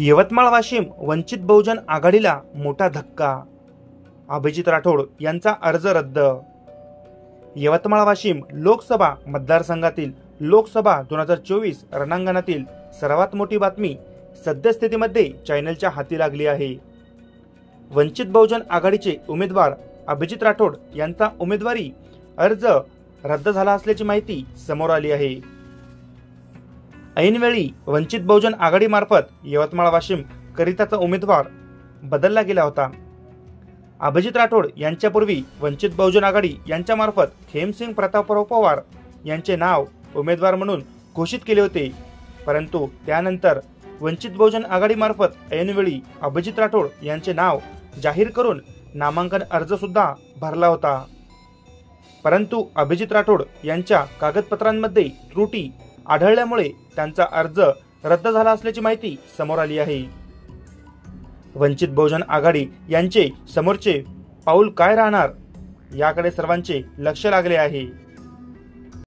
यवतमाळ वाशिम वंचित बहुजन आघाडीला मोठा धक्का, अभिजित राठोड यांचा अर्ज रद्द। यवतमाळ वाशिम लोकसभा मतदारसंघातील लोकसभा 2024 रणांगणातील सर्वात मोठी बातमी सद्यस्थितीमध्ये चॅनलच्या हाती लागली आहे। वंचित बहुजन आघाडीचे उमेदवार अभिजित राठोड यांचा उमेदवारी अर्ज रद्द झाला असल्याची माहिती समोर आली आहे। ऐनवेळी वंचित बहुजन आघाडीमार्फत यवतमाळ वाशिम करिताचा उमेदवार बदलला गेला होता। अभिजित राठोड यांच्यापूर्वी वंचित बहुजन आघाडी यांच्यामार्फत खेमसिंग प्रतापराव पवार यांचे नाव उमेदवार म्हणून घोषित केले होते, परंतु त्यानंतर वंचित बहुजन आघाडीमार्फत ऐनवेळी अभिजित राठोड यांचे नाव जाहीर करून नामांकन अर्ज सुद्धा भरला होता, परंतु अभिजित राठोड यांच्या कागदपत्रांमध्ये त्रुटी आढळल्यामुळे त्यांचा अर्ज रद्द झाला असल्याची माहिती समोर आली आहे। वंचित बहुजन आघाडी यांचे समोरचे पाऊल काय राहणार याकडे सर्वांचे लक्ष लागले आहे।